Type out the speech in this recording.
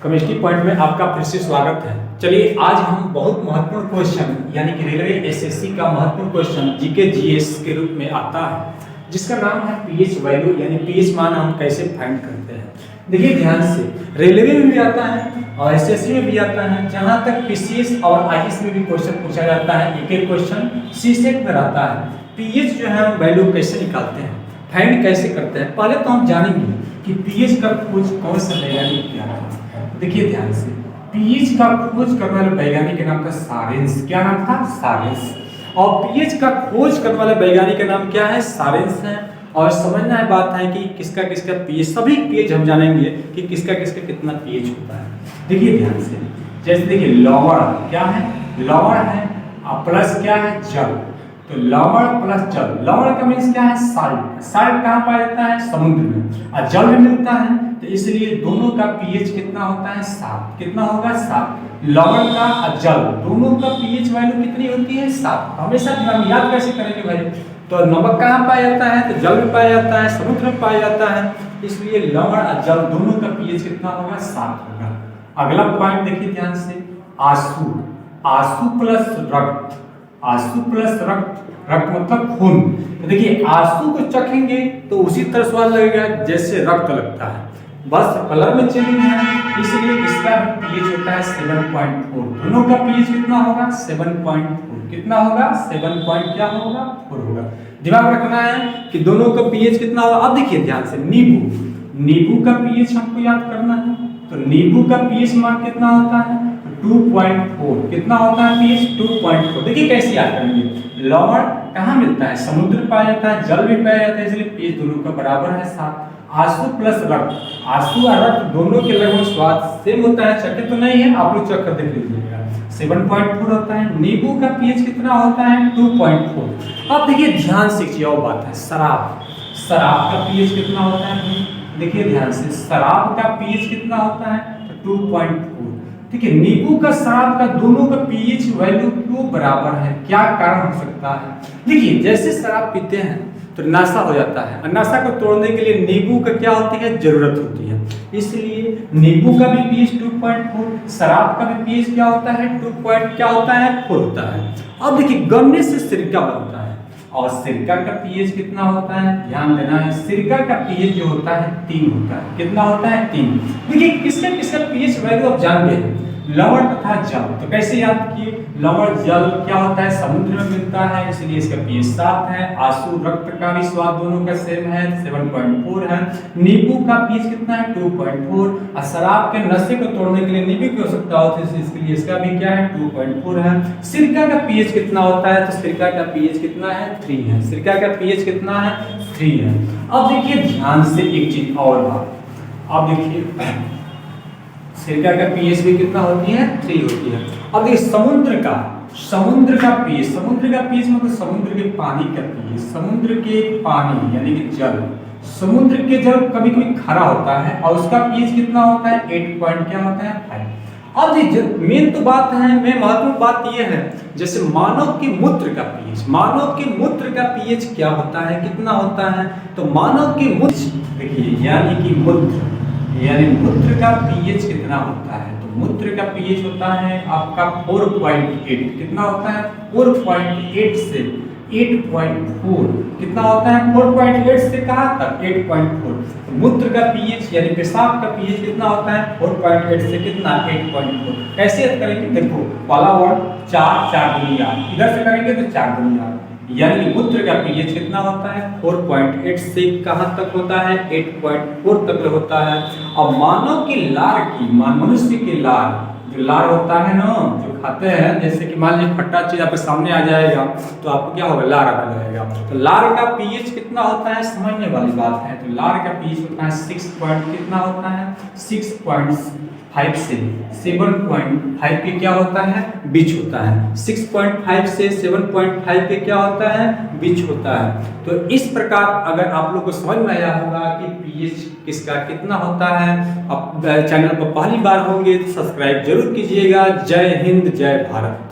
Chemistry point में आपका फिर से स्वागत है। चलिए आज हम बहुत महत्वपूर्ण क्वेश्चन यानी कि रेलवे एसएससी का महत्वपूर्ण क्वेश्चन जीके जीएस के रूप में आता है, जिसका नाम है पीएच वैल्यू यानी पीएच मान हम कैसे फाइंड करते हैं। देखिए ध्यान से, रेलवे में भी आता है और एसएससी में भी आता है। जहां तक पीसीएस और आईएएस में भी क्वेश्चन पूछा जाता है, एक एक क्वेश्चन सीसेट में रहता है। पीएच जो है हम वैल्यू कैसे निकालते हैं, फाइंड कैसे करते हैं। पहले तो हम जानेंगे कि पीएच का खोज कौन सा वैज्ञानिक किया था। देखिए ध्यान से, पीएच का खोज करने वाले वैज्ञानिक का नाम था सारेंस। क्या नाम था? सारेंस। और पीएच का खोज करने वाले वैज्ञानिक का नाम क्या है? सारेंस है। और समझना है बात है कि किसका किसका पीएच, सभी पीएच हम जानेंगे कि किसका किसका कितना पीएच होता है। देखिए ध्यान से, जैसे देखिए लवण क्या है? लवण है प्लस क्या है? जल। तो लवण प्लस जल, लवण का मीन्स क्या है? साल्ट। साल्ट कहाँ पाया जाता है? समुद्र में। और जल में मिलता है, तो इसलिए दोनों का पीएच कितना होता है? 7। कितना होगा? 7। लवण का और जल दोनों का पीएच वैल्यू कितनी होती है? 7। हमेशा हम याद कैसे करेंगे भाई? तो नमक कहाँ पाया जाता है? तो जल में पाया जाता है, समुद्र में पाया जाता है। इसलिए लवण और जल दोनों का पीएच कितना होगा? 7 होगा। अगला पॉइंट देखिए ध्यान से, आंसू। आंसू प्लस रक्त। आंसू प्लस रक्त, रक्त मतलब खून। तो देखिए आंसू को चखेंगे तो उसी तरह स्वाद लगेगा जैसे रक्त लगता है, बस कलर में चेंजिंग है। इसलिए इसका पीएच होता है 7.4। दोनों का पीएच कितना होगा? 7.4। कितना होगा? 7 क्या होगा? 4 होगा। दिमाग रखना है कि दोनों का पीएच कितना होगा। अब देखिए ध्यान से, नींबू। नींबू का पीएच हमको याद करना है, तो नींबू का पीएच मान कितना होता है? 2.4। कितना होता है पीएच? 2.4। देखिए कैसे याद करेंगे, लवण कहाँ मिलता है? समुद्र में पाया जाता है, जल भी पाया जाता है, इसलिए पीएच दोनों का बराबर है 7। आंसू प्लस रक्त, आंसू और रक्त दोनों के लगभग स्वाद सेम होता है। चक्के तो नहीं है, आप लोग चेक कर देख लीजिएगा। 7.4 होता है। नींबू का पीएच कितना होता है? 2.4। अब देखिए ध्यान से एक और बात है, शराब। शराब का पीएच कितना होता है? देखिए ध्यान से, शराब का पीएच कितना होता है? 2.4। ठीक है, नींबू का शराब का दोनों का पीएच वैल्यू क्यों बराबर है? क्या कारण हो सकता है? देखिए जैसे शराब पीते हैं तो नशा हो जाता है, और नशा को तोड़ने के लिए नींबू का क्या होती है? जरूरत होती है। इसलिए नींबू का भी पीएच 2.4, शराब का भी पीएच क्या होता है? 4 होता है। अब देखिए गन्ने से सिरका बनता है, और सिरका का पीएच कितना होता है? ध्यान देना है, सिरका का पीएच जो होता है 3 होता है। कितना होता है? 3। देखिए किसका किसका पीएच वैल्यू आप जान गए, लवण तथा जल। तो कैसे याद किए? लवण जल क्या होता है? समुद्र में मिलता है, इसलिए इसका पीएच 7 है। आंसू रक्त का भी स्वाद दोनों का सेम है, 7.4 है। नींबू का पीएच कितना है? 2.4। और शराब के नशे को तोड़ने के लिए नींबू की आवश्यकता होती है, इसके लिए इसका भी क्या है? 2.4 है। सिरका का पीएच कितना होता है? तो सिरका का पीएच कितना है? 3 है। सिरका का पीएच कितना है? 3 है। अब देखिए ध्यान से एक चीज और बात, अब देखिए सिरका का पीएच भी कितना होती है? 3 होती है। अब देखिए समुद्र का पीएच, समुद्र का पीएच मतलब समुद्र के पानी का पीएच। समुद्र के पानी यानी कि जल, समुद्र के जल कभी कभी खारा होता है और उसका पीएच कितना होता है? 8 पॉइंट क्या होता है? 5। अब देखिए मेन तो बात है, मेन महत्वपूर्ण बात यह है, जैसे मानव के मूत्र का पीएच, मानव के मूत्र का पीएच क्या होता है? कितना होता है? तो मानव के मूत्र देखिए यानी कि मूत्र का पीएच कितना होता है? तो मूत्र का पीएच होता है आपका 4.8। कितना होता है? 4.8 से 8.4। कितना होता है? 4.8 से कहाँ तक? 8.4। तो मूत्र का पीएच यानी पेशाब का पीएच कितना होता है? 4.8 से कितना? 8.4। कैसे याद करेंगे? देखो पहला वर्ड 4, 4 दूनी 8, इधर से करेंगे तो 4 दूनी 8, यानी कि मूत्र का पीएच कितना होता है? 4.8 से कहां तक होता है? 8.4 तक होता है। अब मानव की लार की, मनुष्य की लार, जो लार होता है ना, जो खाते हैं, जैसे कि मान लीजिए खट्टा चीज आपके सामने आ जाएगा तो आपको क्या होगा? लार आ जाएगा। तो लार का पीएच कितना होता है? समझने वाली बात है। तो लार का पीएच होता है 6 कितना होता है? 6.5 से 7.5 के क्या होता है? बीच होता है। 6.5 से 7.5 के क्या होता है? बीच होता है। तो इस प्रकार अगर आप लोग को समझ में आया होगा कि पीएच किसका कितना होता है। अब चैनल पर पहली बार होंगे तो सब्सक्राइब जरूर कीजिएगा। जय हिंद, जय भारत।